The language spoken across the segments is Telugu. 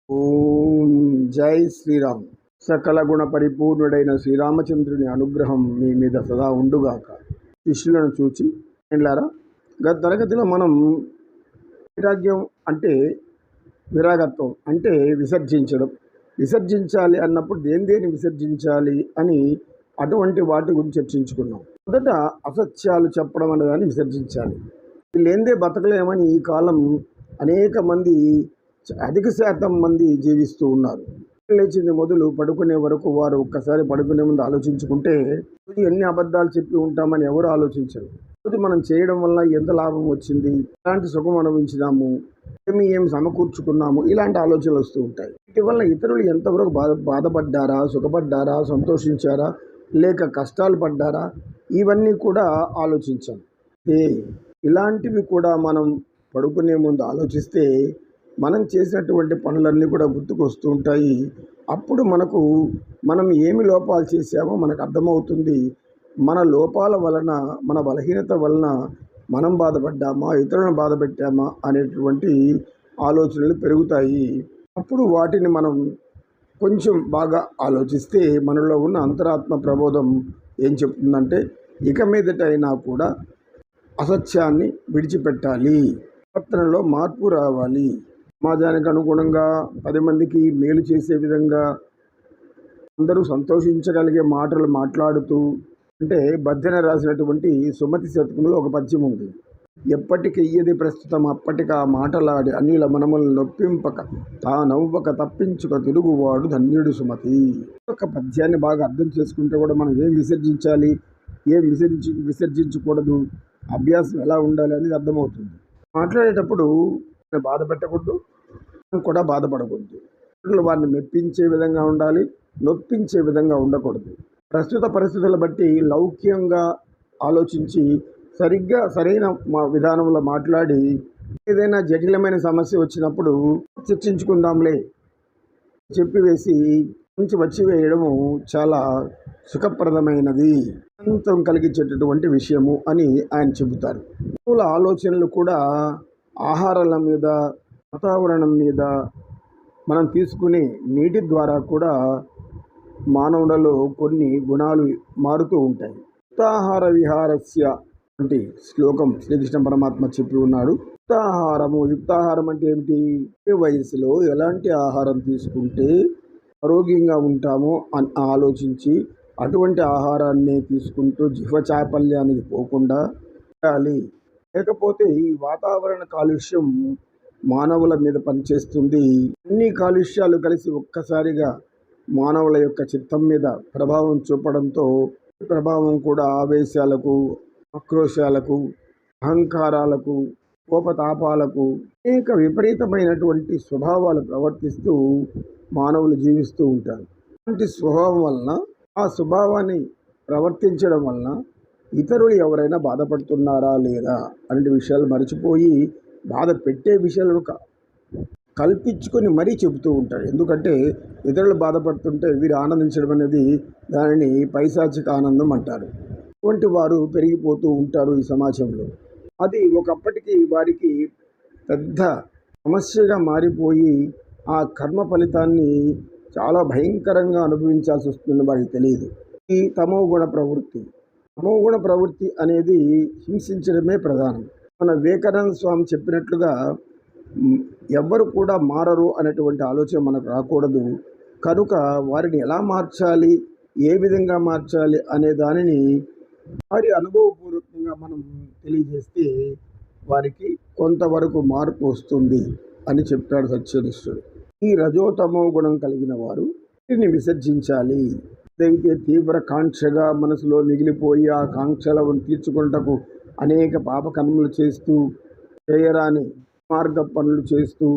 ఓం జై శ్రీరామ్. సకల గుణ పరిపూర్ణుడైన శ్రీరామచంద్రుని అనుగ్రహం మీ మీద సదా ఉండుగాక. శిష్యులను చూచి ఏంలారా, గత తరగతిలో మనం వైరాగ్యం అంటే విరాగత్వం అంటే విసర్జించాలి అన్నప్పుడు దేని విసర్జించాలి అని అటువంటి వాటి గురించి చర్చించుకున్నాం. మొదట అసత్యాలు చెప్పడం అనేదాన్ని విసర్జించాలి. లేనిదే బతకలేమని ఈ కాలం అనేక మంది, అధిక శాతం మంది జీవిస్తూ ఉన్నారు. లేచింది మొదలు పడుకునే వరకు వారు ఒక్కసారి పడుకునే ముందు ఆలోచించుకుంటే ఎన్ని అబద్ధాలు చెప్పి ఉంటామని ఎవరు ఆలోచించరు. రోజు మనం చేయడం వల్ల ఎంత లాభం వచ్చింది, ఎలాంటి సుఖం అనుభవించినాము, ఏం సమకూర్చుకున్నాము, ఇలాంటి ఆలోచనలు వస్తూ ఉంటాయి. వీటి వల్ల ఇతరులు ఎంతవరకు బాధపడ్డారా, సుఖపడ్డారా, సంతోషించారా, లేక కష్టాలు పడ్డారా, ఇవన్నీ కూడా ఆలోచించాం. ఇలాంటివి కూడా మనం పడుకునే ముందు ఆలోచిస్తే మనం చేసినటువంటి పనులన్నీ కూడా గుర్తుకొస్తూ ఉంటాయి. అప్పుడు మనం ఏమి లోపాలు చేసామో మనకు అర్థమవుతుంది. మన లోపాల వలన, మన బలహీనత వలన మనం బాధపడ్డామా, ఇతరులను బాధ పెట్టామా అనేటువంటి ఆలోచనలు పెరుగుతాయి. అప్పుడు వాటిని మనం కొంచెం బాగా ఆలోచిస్తే మనలో ఉన్న అంతరాత్మ ప్రబోధం ఏం చెప్తుందంటే, ఇక మీదటైనా కూడా అసత్యాన్ని విడిచిపెట్టాలి, ప్రవర్తనలో మార్పు రావాలి, సమాజానికి అనుగుణంగా 10 మందికి మేలు చేసే విధంగా అందరూ సంతోషించగలిగే మాటలు మాట్లాడుతూ, అంటే బద్దెన రాసినటువంటి సుమతి శతకంలో ఒక పద్యం ఉంది. ఎప్పటికెయ్యది ప్రస్తుతం అప్పటికి ఆ మాటలాడి అన్యుల మనములను నొప్పింపక తా నవ్వక తప్పించుక తిరుగువాడు ధన్యుడు సుమతి. ఒక పద్యాన్ని బాగా అర్థం చేసుకుంటే కూడా మనం ఏం విసర్జించాలి, ఏం విసర్జించకూడదు, అభ్యాసం ఎలా ఉండాలి అనేది అర్థమవుతుంది. మాట్లాడేటప్పుడు బాధ పెట్టకూడదు, కూడా బాధపడకూడదు. వారిని మెప్పించే విధంగా ఉండాలి, నొప్పించే విధంగా ఉండకూడదు. ప్రస్తుత పరిస్థితులను బట్టి లౌక్యంగా ఆలోచించి సరైన విధానంలో మాట్లాడి ఏదైనా జటిలమైన సమస్య వచ్చినప్పుడు చర్చించుకుందాంలే చెప్పివేసి నుంచి వచ్చివేయడము చాలా సుఖప్రదమైనది, ఆనందం కలిగించేటటువంటి విషయము అని ఆయన చెబుతారు. మూల ఆలోచనలు కూడా ఆహారాల మీద, వాతావరణం మీద, మనం తీసుకునే నీటి ద్వారా కూడా మానవులలో కొన్ని గుణాలు మారుతూ ఉంటాయి. యుక్తాహార విహారస్య అంటే శ్లోకం శ్రీకృష్ణ పరమాత్మ చెప్పి ఉన్నాడు. యుక్తాహారం అంటే ఏమిటి? ఏ వయసులో ఎలాంటి ఆహారం తీసుకుంటే ఆరోగ్యంగా ఉంటామో అని ఆలోచించి అటువంటి ఆహారాన్ని తీసుకుంటూ జిహ్వచాపల్యానికి పోకుండా ఉండాలి. లేకపోతే ఈ వాతావరణ కాలుష్యం మానవుల మీద పనిచేస్తుంది. అన్ని కాలుష్యాలు కలిసి ఒక్కసారిగా మానవుల యొక్క చిత్తం మీద ప్రభావం చూపడంతో ప్రభావం కూడా ఆవేశాలకు, ఆక్రోశాలకు, అహంకారాలకు, కోపతాపాలకు, అనేక విపరీతమైనటువంటి స్వభావాలు ప్రవర్తిస్తూ మానవులు జీవిస్తూ ఉంటారు. అలాంటి స్వభావం వలన, ఆ స్వభావాన్ని ప్రవర్తించడం వలన ఇతరులు ఎవరైనా బాధపడుతున్నారా లేదా అనే విషయాలు మర్చిపోయి బాధ పెట్టే విషయాలను కల్పించుకొని మరీ చెబుతూ ఉంటారు. ఎందుకంటే ఇతరులు బాధపడుతుంటే వీరు ఆనందించడం అనేది దానిని పైశాచిక ఆనందం అంటారు. అటువంటి వారు పెరిగిపోతూ ఉంటారు ఈ సమాజంలో. అది ఒకప్పటికి వారికి పెద్ద సమస్యగా మారిపోయి ఆ కర్మ ఫలితాన్ని చాలా భయంకరంగా అనుభవించాల్సి వస్తుందని వారికి తెలియదు. ఈ తమోగుణ ప్రవృత్తి అనేది హింసించడమే ప్రధానం. మన వివేకానంద స్వామి చెప్పినట్లుగా ఎవ్వరు కూడా మారరు అనేటువంటి ఆలోచన మనకు రాకూడదు. కనుక వారిని ఎలా మార్చాలి, ఏ విధంగా మార్చాలి అనే దానిని వారి అనుభవపూర్వకంగా మనం తెలియజేస్తే వారికి కొంతవరకు మార్పు వస్తుంది అని చెప్పాడు సత్యనిష్ఠుడు. ఈ రజోతమో గుణం కలిగిన వారు వీటిని విసర్జించాలి. ఏదైతే తీవ్ర కాంక్షగా మనసులో మిగిలిపోయి ఆ కాంక్షలను తీర్చుకున్నటకు అనేక పాపకర్మలు చేస్తూ, చేయరాని మార్గ పనులు చేస్తూ,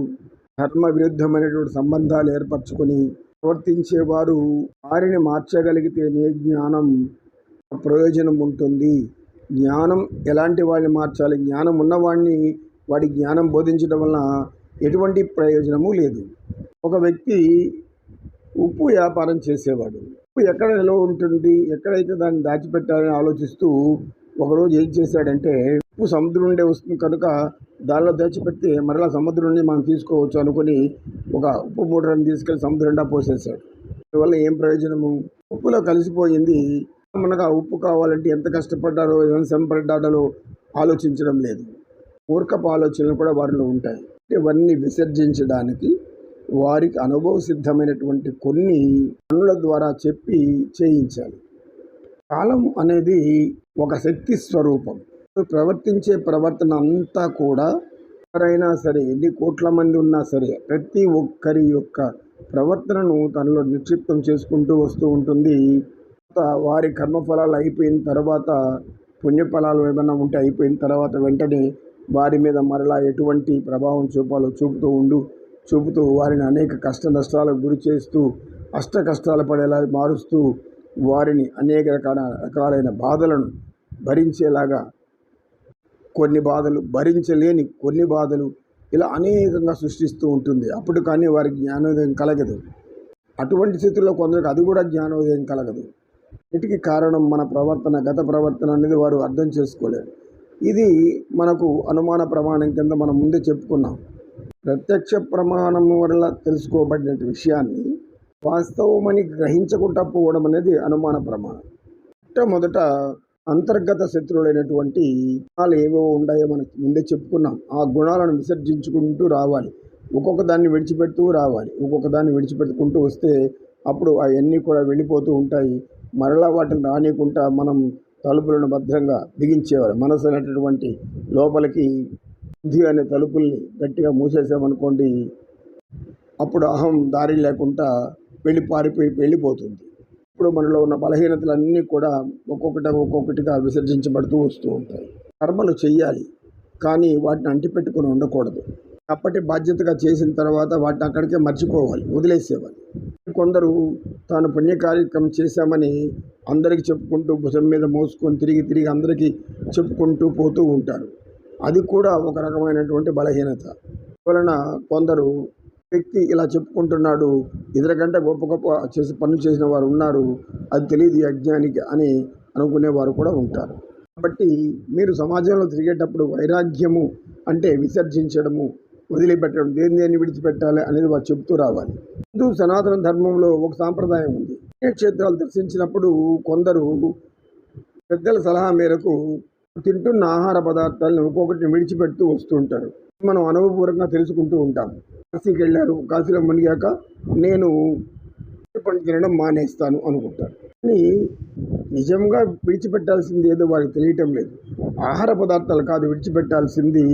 ధర్మ విరుద్ధమైనటువంటి సంబంధాలు ఏర్పరచుకొని ప్రవర్తించేవారు వారిని మార్చగలిగితేనే జ్ఞానం ప్రయోజనం ఉంటుంది. జ్ఞానం ఎలాంటి వాడిని మార్చాలి? జ్ఞానం ఉన్నవాడిని వాడి జ్ఞానం బోధించడం వలన ఎటువంటి ప్రయోజనము లేదు. ఒక వ్యక్తి ఉప్పు వ్యాపారం చేసేవాడు. ఉప్పు ఎక్కడ నిల్వ ఉంటుంది, ఎక్కడైతే దాన్ని దాచిపెట్టాలని ఆలోచిస్తూ ఒకరోజు ఏం చేశాడంటే ఉప్పు సముద్రం నుండే వస్తుంది కనుక దానిలో దాచిపెడితే మరలా సముద్రం నుండి మనం తీసుకోవచ్చు అనుకుని ఒక ఉప్పు మూటను తీసుకెళ్లి సముద్రం నిండా పోసేశాడు. దీనివల్ల ఏం ప్రయోజనము? ఉప్పులో కలిసిపోయింది. మనకు ఆ ఉప్పు కావాలంటే ఎంత కష్టపడ్డారో ఎంత శ్రమపడ్డాడో ఆలోచించడం లేదు. మూర్ఖపు ఆలోచనలు కూడా వారిలో ఉంటాయి. ఇవన్నీ విసర్జించడానికి వారికి అనుభవ సిద్ధమైనటువంటి కొన్ని పనుల ద్వారా చెప్పి చేయించాలి. కాలం అనేది ఒక శక్తి స్వరూపం. ప్రవర్తించే ప్రవర్తన అంతా కూడా ఎవరైనా సరే, ఎన్ని కోట్ల మంది ఉన్నా సరే, ప్రతి ఒక్కరి యొక్క ప్రవర్తనను తనలో నిక్షిప్తం చేసుకుంటూ వస్తూ ఉంటుంది. వారి కర్మఫలాలు అయిపోయిన తర్వాత, పుణ్యఫలాలు ఏమైనా ఉంటే అయిపోయిన తర్వాత వెంటనే వారి మీద మరలా ఎటువంటి ప్రభావం చూపాలో చూపుతూ వారిని అనేక కష్ట నష్టాలకు గురి చేస్తూ అష్ట కష్టాలు పడేలా మారుస్తూ వారిని అనేక రకాలైన బాధలను భరించేలాగా, కొన్ని బాధలు భరించలేని కొన్ని బాధలు ఇలా అనేకంగా సృష్టిస్తూ ఉంటుంది. అప్పుడు కానీ వారికి జ్ఞానోదయం కలగదు. అటువంటి స్థితిలో కొందరికి అది కూడా జ్ఞానోదయం కలగదు. వీటికి కారణం మన ప్రవర్తన, గత ప్రవర్తన అనేది వారు అర్థం చేసుకోలేరు. ఇది మనకు అనుమాన ప్రమాణం కింద మనం ముందే చెప్పుకున్నాం. ప్రత్యక్ష ప్రమాణం వల్ల తెలుసుకోబడిన విషయాన్ని వాస్తవమని గ్రహించకుండా పోవడం అనేది అనుమాన ప్రమాణం. మొట్టమొదట అంతర్గత శత్రువులైనటువంటి గుణాలు ఏవో ఉన్నాయో మనకు ముందే చెప్పుకున్నాం. ఆ గుణాలను విసర్జించుకుంటూ రావాలి. ఒక్కొక్క దాన్ని విడిచిపెడుతూ రావాలి. ఒక్కొక్క దాన్ని విడిచిపెట్టుకుంటూ వస్తే అప్పుడు అవన్నీ కూడా వెళ్ళిపోతూ ఉంటాయి. మరలా వాటిని రానియకుండా మనం తలుపులను భద్రంగా బిగించేవారు. మనసు అనేటటువంటి లోపలికి బుద్ధి అనే తలుపుల్ని గట్టిగా మూసేసామనుకోండి, అప్పుడు అహం దారి లేకుండా వెళ్ళిపోతుంది. ఇప్పుడు మనలో ఉన్న బలహీనతలన్నీ కూడా ఒక్కొక్కటిగా విసర్జించబడుతూ వస్తూ ఉంటాయి. కర్మలు చెయ్యాలి, కానీ వాటిని అంటిపెట్టుకుని ఉండకూడదు. అప్పటి బాధ్యతగా చేసిన తర్వాత వాటిని అక్కడికే మర్చిపోవాలి, వదిలేసేవాలి. కొందరు తాను పుణ్య కార్యక్రమం చేశామని అందరికీ చెప్పుకుంటూ భుజం మీద మోసుకొని తిరిగి అందరికీ చెప్పుకుంటూ పోతూ ఉంటారు. అది కూడా ఒక రకమైనటువంటి బలహీనత. వలన కొందరు వ్యక్తి ఇలా చెప్పుకుంటున్నాడు, ఇతరకంటే గొప్ప చేసి పనులు చేసిన వారు ఉన్నారు, అది తెలియదు అజ్ఞానికి అని అనుకునేవారు కూడా ఉంటారు. కాబట్టి మీరు సమాజంలో తిరిగేటప్పుడు వైరాగ్యము అంటే విసర్జించడము, వదిలిపెట్టడం, దేన్ని విడిచిపెట్టాలి అనేది వారు చెబుతూ రావాలి. హిందూ సనాతన ధర్మంలో ఒక సాంప్రదాయం ఉంది. పుణ్యక్షేత్రాలు దర్శించినప్పుడు కొందరు పెద్దల సలహా మేరకు తింటున్న ఆహార పదార్థాలను ఒక్కొక్కటిని విడిచిపెడుతూ వస్తూ ఉంటారు. మనం అనుభవపూర్వకంగా తెలుసుకుంటూ ఉంటాం. కాశీకి వెళ్ళారు, కాశీలో మునిగాక నేను పండు తినడం మానేస్తాను అనుకుంటారు. కానీ నిజంగా విడిచిపెట్టాల్సింది ఏదో వారికి తెలియటం లేదు. ఆహార పదార్థాలు కాదు విడిచిపెట్టాల్సింది,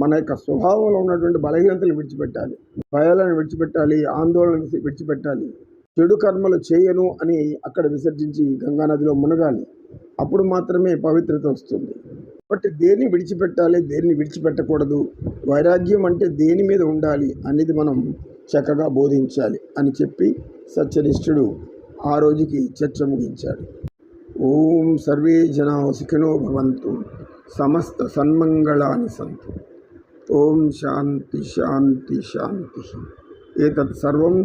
మన యొక్క స్వభావంలో ఉన్నటువంటి బలహీనతలు విడిచిపెట్టాలి, భయాలను విడిచిపెట్టాలి, ఆందోళన విడిచిపెట్టాలి. చెడు కర్మలు చేయను అని అక్కడ విసర్జించి గంగానదిలో మునగాలి. అప్పుడు మాత్రమే పవిత్రత వస్తుంది. కాబట్టి దేన్ని విడిచిపెట్టాలి, దేన్ని విడిచిపెట్టకూడదు, వైరాగ్యం అంటే దేని మీద ఉండాలి అనేది మనం చక్కగా బోధించాలి అని చెప్పి సత్యనిష్ఠుడు ఆ రోజుకి చర్చ ముగించాడు. ఓం సర్వే జనా సుఖినో భవంతు, సమస్త సన్మంగళాని సంతు. ఓం శాంతి శాంతి శాంతి. ఏతత్ సర్వం